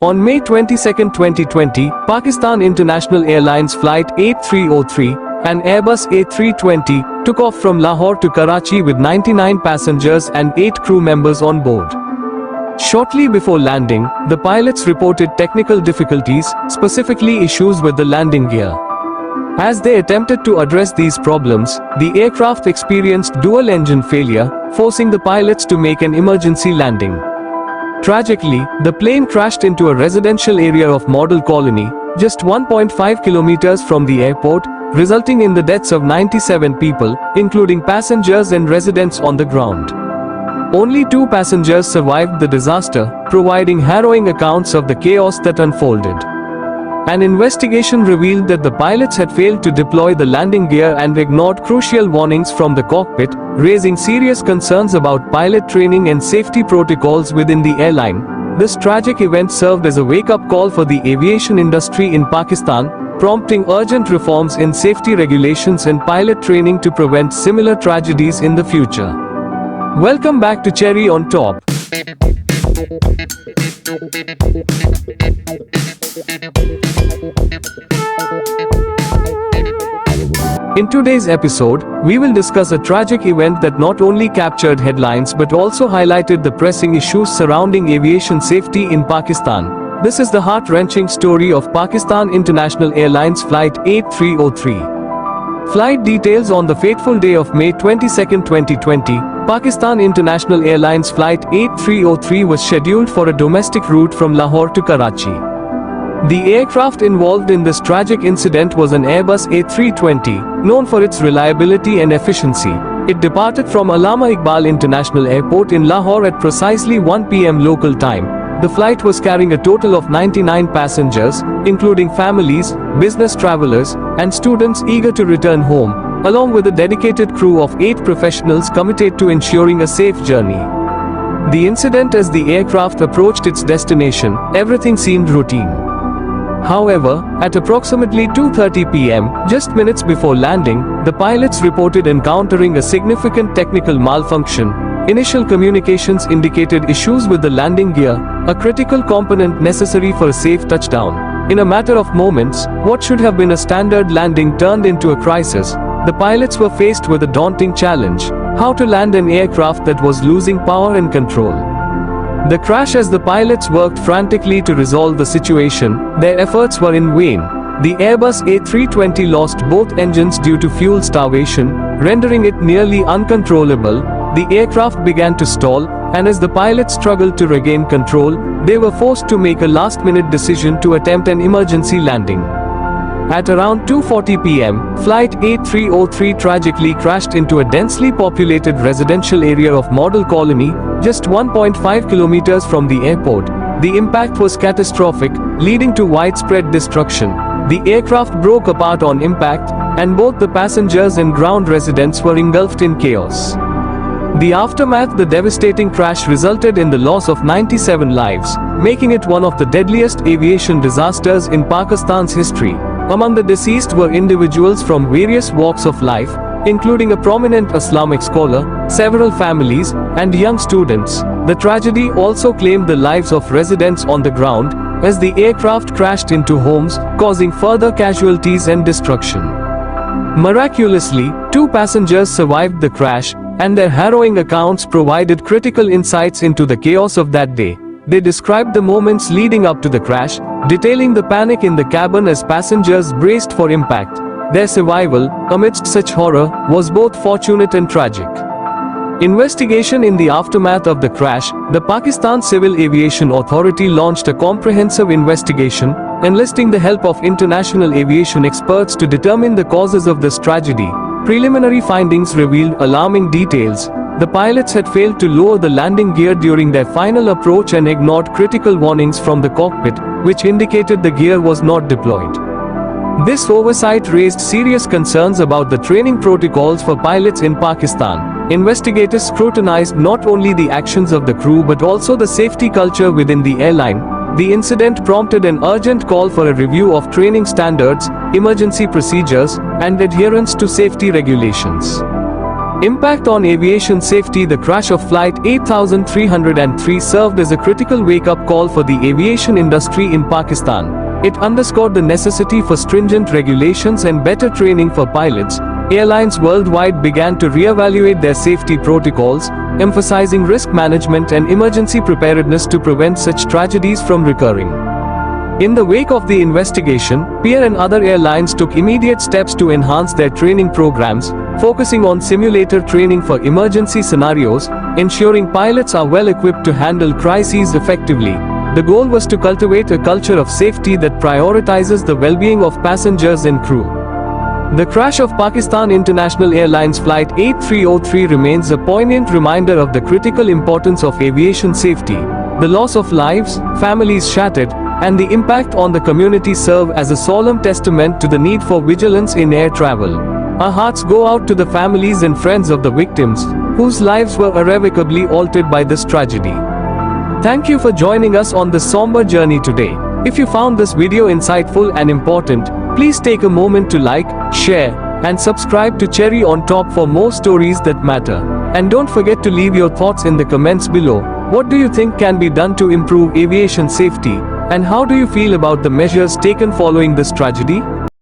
On May 22, 2020, Pakistan International Airlines Flight 8303, an Airbus A320, took off from Lahore to Karachi with 99 passengers and 8 crew members on board. Shortly before landing, the pilots reported technical difficulties, specifically issues with the landing gear. As they attempted to address these problems, the aircraft experienced dual engine failure, forcing the pilots to make an emergency landing. Tragically, the plane crashed into a residential area of Model Colony, just 1.5 kilometers from the airport, resulting in the deaths of 97 people, including passengers and residents on the ground. Only 2 passengers survived the disaster, providing harrowing accounts of the chaos that unfolded. An investigation revealed that the pilots had failed to deploy the landing gear and ignored crucial warnings from the cockpit, raising serious concerns about pilot training and safety protocols within the airline. This tragic event served as a wake-up call for the aviation industry in Pakistan, prompting urgent reforms in safety regulations and pilot training to prevent similar tragedies in the future. Welcome back to Cherry on Top. In today's episode, we will discuss a tragic event that not only captured headlines but also highlighted the pressing issues surrounding aviation safety in Pakistan. This is the heart-wrenching story of Pakistan International Airlines Flight 8303. Flight details: on the fateful day of May 22, 2020, Pakistan International Airlines Flight 8303 was scheduled for a domestic route from Lahore to Karachi. The aircraft involved in this tragic incident was an Airbus A320, known for its reliability and efficiency. It departed from Allama Iqbal International Airport in Lahore at precisely 1 p.m. local time. The flight was carrying a total of 99 passengers, including families, business travelers, and students eager to return home, along with a dedicated crew of 8 professionals committed to ensuring a safe journey. The incident: as the aircraft approached its destination, everything seemed routine. However, at approximately 2:30 p.m., just minutes before landing, the pilots reported encountering a significant technical malfunction. Initial communications indicated issues with the landing gear, a critical component necessary for a safe touchdown. In a matter of moments, what should have been a standard landing turned into a crisis. The pilots were faced with a daunting challenge: how to land an aircraft that was losing power and control. The crash: as the pilots worked frantically to resolve the situation, their efforts were in vain. The Airbus A320 lost both engines due to fuel starvation, rendering it nearly uncontrollable. The aircraft began to stall, and as the pilots struggled to regain control, they were forced to make a last-minute decision to attempt an emergency landing. At around 2:40 p.m., Flight 8303 tragically crashed into a densely populated residential area of Model Colony, just 1.5 kilometers from the airport. The impact was catastrophic, leading to widespread destruction. The aircraft broke apart on impact, and both the passengers and ground residents were engulfed in chaos. The aftermath: the devastating crash resulted in the loss of 97 lives, making it one of the deadliest aviation disasters in Pakistan's history. Among the deceased were individuals from various walks of life, including a prominent Islamic scholar, several families, and young students. The tragedy also claimed the lives of residents on the ground, as the aircraft crashed into homes, causing further casualties and destruction. Miraculously, 2 passengers survived the crash, and their harrowing accounts provided critical insights into the chaos of that day. They described the moments leading up to the crash, detailing the panic in the cabin as passengers braced for impact. Their survival, amidst such horror, was both fortunate and tragic. Investigation: in the aftermath of the crash, the Pakistan Civil Aviation Authority launched a comprehensive investigation, enlisting the help of international aviation experts to determine the causes of this tragedy. Preliminary findings revealed alarming details. The pilots had failed to lower the landing gear during their final approach and ignored critical warnings from the cockpit, which indicated the gear was not deployed. This oversight raised serious concerns about the training protocols for pilots in Pakistan. Investigators scrutinized not only the actions of the crew but also the safety culture within the airline. The incident prompted an urgent call for a review of training standards, emergency procedures, and adherence to safety regulations. Impact on aviation safety. The crash of Flight 8303 served as a critical wake-up call for the aviation industry in Pakistan. It underscored the necessity for stringent regulations and better training for pilots. Airlines worldwide began to re-evaluate their safety protocols, emphasizing risk management and emergency preparedness to prevent such tragedies from recurring. In the wake of the investigation, Peer and other airlines took immediate steps to enhance their training programs, focusing on simulator training for emergency scenarios, ensuring pilots are well equipped to handle crises effectively. The goal was to cultivate a culture of safety that prioritizes the well-being of passengers and crew. The crash of Pakistan International Airlines Flight 8303 remains a poignant reminder of the critical importance of aviation safety. The loss of lives, families shattered, and the impact on the community serve as a solemn testament to the need for vigilance in air travel. Our hearts go out to the families and friends of the victims, whose lives were irrevocably altered by this tragedy. Thank you for joining us on this somber journey today. If you found this video insightful and important, please take a moment to like, share, and subscribe to Cherry on Top for more stories that matter. And don't forget to leave your thoughts in the comments below. What do you think can be done to improve aviation safety? And how do you feel about the measures taken following this tragedy?